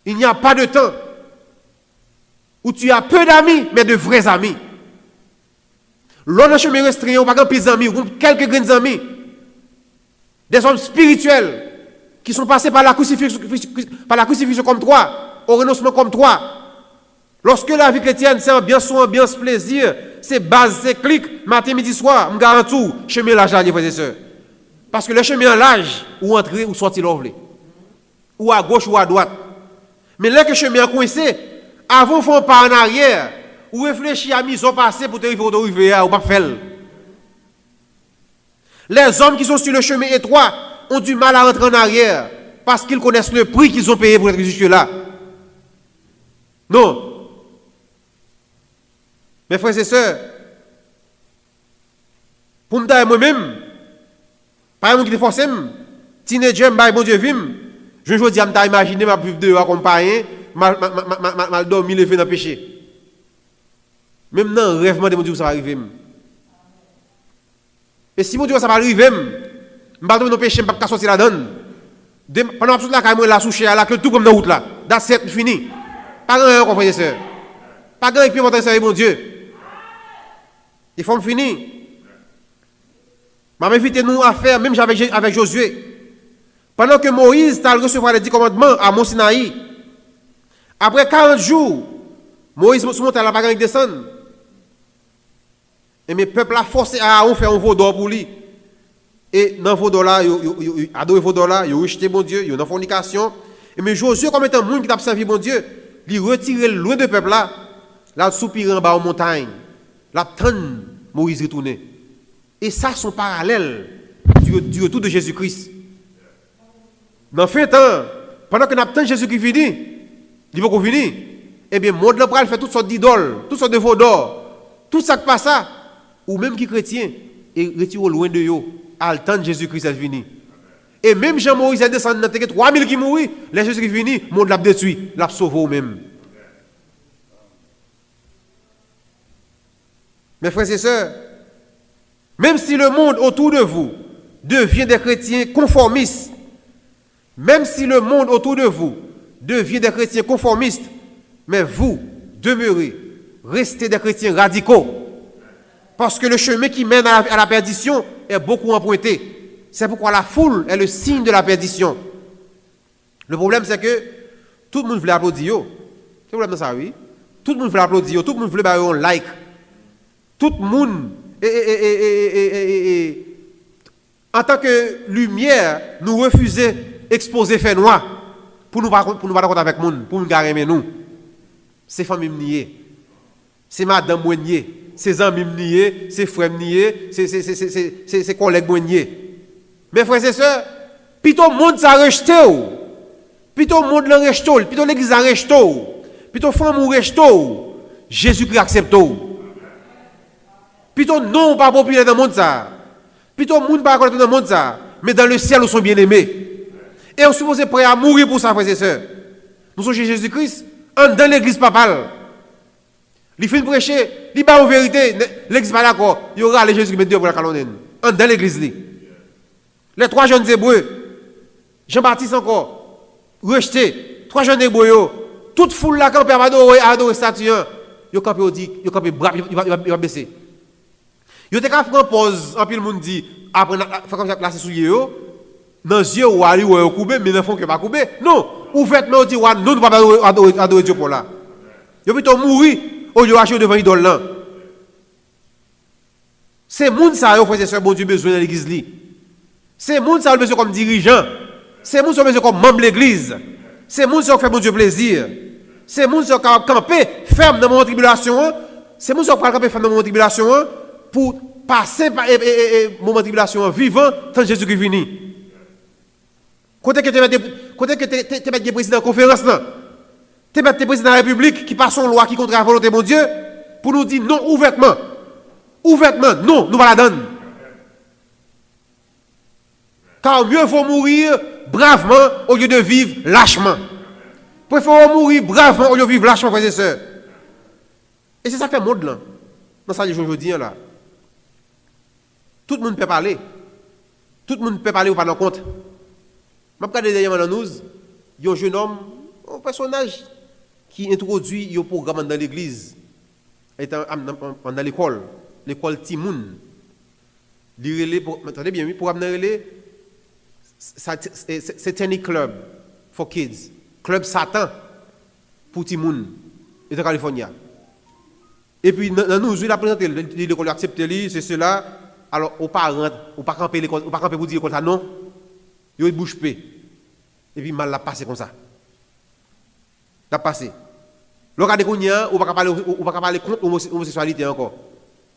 Il n'y a pas de temps où tu as peu d'amis, mais de vrais amis. L'autre chemin restreint, on n'a pas de amis, ou quelques grands amis. Des hommes spirituels qui sont passés par la crucifixion comme toi, au renoncement comme toi. Lorsque la vie chrétienne, c'est ambiance, plaisir, c'est base, c'est clic, matin, midi, soir, je garantis, chemin l'âge, frères et sœurs. Parce que le chemin en l'âge, ou entrer ou sortir l'ouvre. Ou à gauche ou à droite. Mais là que le chemin est coincé, avant de faire un pas en arrière, ou réfléchir à mise au passé pour te arriver ou pas faire. Les hommes qui sont sur le chemin étroit ont du mal à rentrer en arrière parce qu'ils connaissent le prix qu'ils ont payé pour être jusque-là. Non. Mes frères et sœurs, pour me dire moi-même, par exemple, qui est forcé, teenager, bon Dieu, je veux dire, je imaginer ma vivre dehors comme païen, mal dormir, lever dans le péché. Même dans le rêve, de mon Dieu, ça va arriver. Et si mon Dieu, ça va arriver, je ne vais pas dans le péché, je ne vais pas sortir là-dedans. Pendant que la caille, la souche, là, que tout comme dans la route là. C'est fini. Pas grand-chose, frères et sœurs. Pas grand-chose qui peut servir mon Dieu. Il faut me finir. Je vais inviter nous à faire, même avec Josué. Pendant que Moïse t'a recevoir les 10 commandements à Mont Sinaï, après 40 jours, Moïse monte à la bagarre descendre. Et mes peuples a forcé à faire un veau d'or pour lui. Et dans le veau d'or là, ils ont adoré le veau d'or là, ils ont rejeté mon Dieu, ils ont dans fornication. Et mais Josué, comme étant un monde qui t'a servi mon Dieu, il retiré loin de peuple là, là soupiré en bas en montagne, là tendre Moïse retourné. Et ça, son parallèle du retour de Jésus-Christ. Dans le fin temps, pendant que nous attendons Jésus-Christ fini, il va venir. Eh bien, le monde là fait toutes sortes d'idoles, toutes sortes de veaux d'or, tout ça qui passe ça. Ou même qui chrétien, et retire loin de eux, à le Jésus-Christ est venu. Et même Jean-Moïse est descendu dans 3000 qui mourent, les Jésus-Christ est venu, le monde l'a détruit, l'a sauvé même. Mes frères et sœurs, même si le monde autour de vous devient des chrétiens conformistes, même si le monde autour de vous devient des chrétiens conformistes, mais vous demeurez, restez des chrétiens radicaux. Parce que le chemin qui mène à la perdition est beaucoup emprunté. C'est pourquoi la foule est le signe de la perdition. Le problème, c'est que tout le monde veut applaudir. C'est le problème de ça, oui. Tout le monde veut applaudir, tout le monde veut faire un like. Tout le monde, en tant que lumière, nous refusons d'exposer fait noir pour nous pas d'accord avec le monde, pour nous garer nous. C'est famille niée, c'est madame niée. Ses amis niés, ses frères niés, ses collègues niés. Mes frères et sœurs, plutôt le monde s'est rejeté, plutôt le monde l'a rejeté, plutôt l'église a rejeté, plutôt la femme a rejeté, Jésus-Christ accepte. Plutôt non pas populaire dans le monde, plutôt le monde pas dans le monde, mais dans le ciel, nous sommes bien-aimés. Et on est supposé prêt à mourir pour ça, frères et sœurs. Nous sommes chez Jésus-Christ, dans l'église papale. Il fait prêcher, il bat en vérité, l'église pas d'accord, il y aura les Jésus qui met Dieu pour la calonne. Dans l'église. Les 3 jeunes hébreux, Jean-Baptiste encore, rejeté, 3 jeunes hébreux, toute foule là, campé à adorer statue, ils campé dit, ils campé bras, il va baisser. Ils ont fait une pause, en plus le monde dit, après, faut comme ça placer sous eux, dans les yeux, ou aller ou couper, mais dans le fond, que pas couper. Non, ouvertement, on dit, non, nous ne pouvons pas adorer Dieu pour là. Ils ont plutôt mourir. Au lieu d'acheter devant l'idole là. C'est moun ça yo frères et sœurs bon Dieu besoin dans l'église li. C'est moun ça besoin comme dirigeant. C'est moun ça besoin comme membre de l'église. C'est moun ça fait bon Dieu plaisir. C'est moun ça camper ferme dans mon tribulation. C'est moun ça camper ferme dans mon tribulation pour passer par moment tribulation vivant tant Jésus qui vient. Côté que tu es président de conférence là. Tu es président de la République qui passe une loi qui contre la volonté de mon Dieu pour nous dire non ouvertement. Ouvertement, non, nous va la donner. Car mieux vaut mourir bravement au lieu de vivre lâchement. Préférons mourir bravement au lieu de vivre lâchement, frères et sœurs. Et c'est ça qui fait le monde là. Dans ça, je dis là. Tout le monde peut parler. Tout le monde peut parler ou pas dans compte. Je regarde derrière dans nous, il y a un jeune homme, un personnage qui introduit un programme dans l'église, dans l'école Timoun. Attendez bien, le programme dans l'église, c'est un club for kids, club Satan pour Timoun, et en Californie. Et puis, dans nous, il a présenté l'école, accepté, c'est cela. Alors, aux parents, ou pas camper l'école, ou pas camper pour dire l'école, non, il bouge pas. Et puis, mal l'a passé comme ça. L'a passé. Le cas de Kounia, on ne va pas parler contre l'homosexualité encore.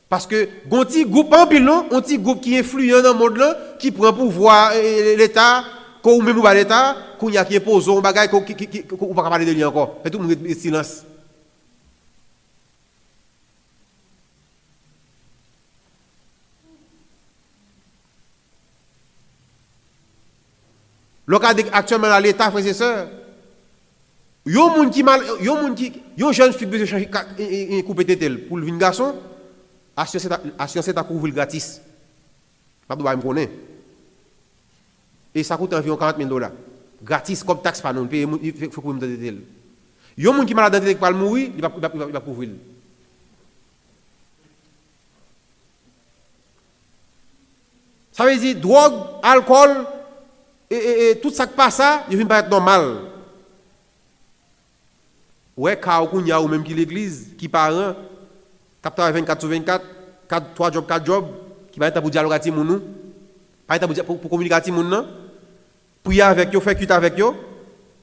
Parce que, un petit groupe en pile, un petit groupe qui est influent dans le monde, là, qui prend pouvoir l'État, ou même pas l'État, Kounia qui impose un bagage, on ne va pas parler de lui encore. Et tout le monde est silence. Le cas actuellement dans l'État, frères et sœurs, il y a un jeune fille qui veut couper des têtes pour le jeune garçon, assurance à couvrir gratis. Pas de me connaître. Et ça coûte environ $40,000. Gratis, comme taxe par nous, il faut couvrir des têtes. Il y a un qui est malade qui va mourir, il va couvrir. Ça veut dire drogue, alcool, et tout ça qui passe, il ne va pas être normal. Ouais, quand il y a ou même qui l'église, qui parent, qui travaille 24 sur 24, 3 jobs, 4 jobs, qui va être pour dialoguer avec nous, pas être pour communiquer avec nous, prier avec eux, faire culte avec eux.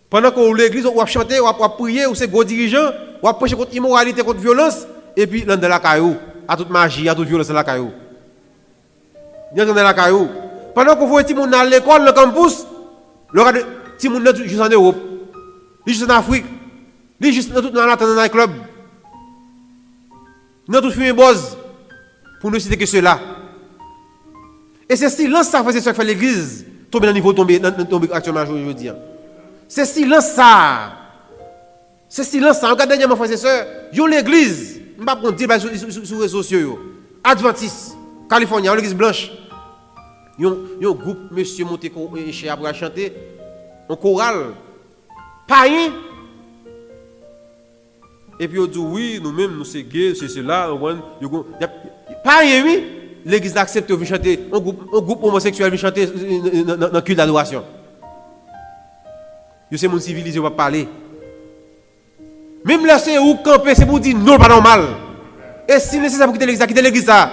Pendant que l'église, on va chanter, on va prier, ou c'est gros dirigeants, on va prêcher contre l'immoralité, contre la violence, et puis dans la caillou, à toute magie, à toute violence dans la caillou. Dans la caillou. Pendant qu'on voit les gens dans l'école, le campus, le petit monde est juste en Europe, juste en Afrique, juste dans le club. Nous avons tous fumé buzz pour ne citer que cela. Et c'est silence ça fait ce que fait l'église tomber dans le niveau tomber actuellement aujourd'hui. C'est silence ça. C'est silence ça. Regardez dernièrement frères et sœurs, yo l'église, on va prendre dire sur les réseaux sociaux, Adventiste, Californie, l'église blanche. Il y a un groupe, monsieur monté chez Abra chanter, un choral, païen. Et puis on dit oui, nous-mêmes, nous sommes gays, c'est cela. Païen, oui, l'église accepte de chanter, un groupe homosexuel de chanter dans le culte d'adoration. Je sais, mon civilisé va parler. Même là, c'est où camper, c'est pour dire non, pas normal. Et si nécessaire pour quitter l'église, ça.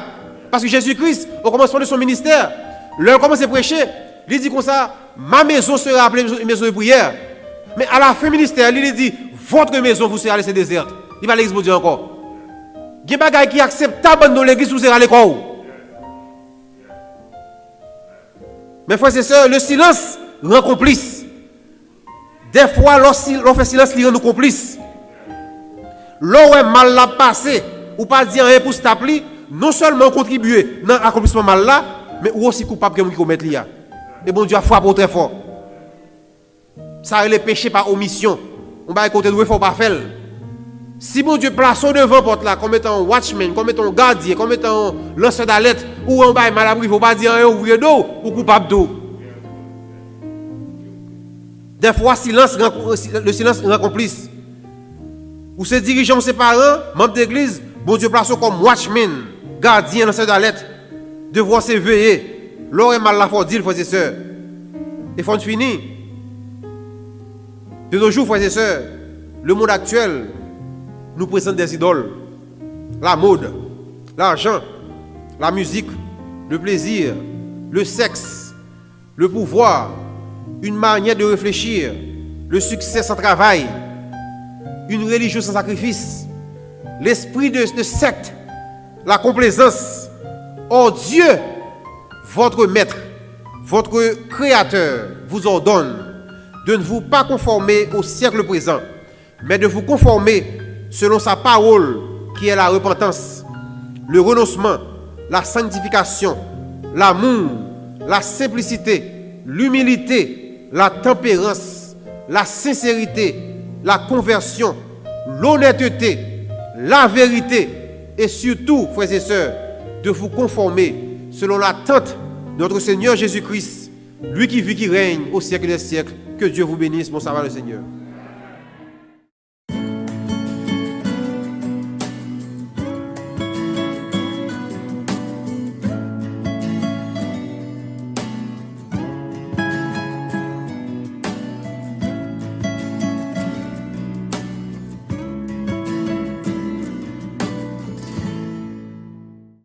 Parce que Jésus-Christ, au commencement de son ministère, leur commence à prêcher, il dit comme ça, ma maison sera appelée maison de prière. Mais à la fin du ministère, il dit, votre maison vous sera laissée déserte. Il va l'exposer encore. Il y a des gens qui acceptent dans l'église, vous serez à l'école. Mes frères et sœurs, le silence rend complice. Des fois, l'on fait silence, il rend nous complices. L'on est mal la passé, ou pas dire rien pour se taper, non seulement contribuer dans l'accomplissement mal là, mais aussi coupable que nous commettre l'IA. Et bon Dieu a frappé très fort. Ça est le péché par omission. On va écouter nous, il faut pas faire. Si bon Dieu place devant porte là, comme étant watchman, comme étant gardien, comme étant lanceur d'alerte, ou on va mal abri, il ne faut pas dire un ouvrier d'eau ou coupable d'eau. Des fois, le silence rend complice. Ou ses dirigeants, ses parents, membres d'église, bon Dieu place comme watchman, gardien, lanceur d'alerte. Devoir se veiller. L'or est mal la faut dire, frères et sœurs. Et faut finir. De nos jours, frères et sœurs, le monde actuel nous présente des idoles. La mode, l'argent, la musique, le plaisir, le sexe, le pouvoir, une manière de réfléchir, le succès sans travail, une religion sans sacrifice, l'esprit de secte, la complaisance. Or Dieu, votre maître, votre créateur, vous ordonne de ne vous pas conformer au siècle présent, mais de vous conformer selon sa parole qui est la repentance, le renoncement, la sanctification, l'amour, la simplicité, l'humilité, la tempérance, la sincérité, la conversion, l'honnêteté, la vérité et surtout, frères et sœurs, de vous conformer selon l'attente notre Seigneur Jésus-Christ, lui qui vit, qui règne au siècle des siècles. Que Dieu vous bénisse, mon Seigneur le Seigneur.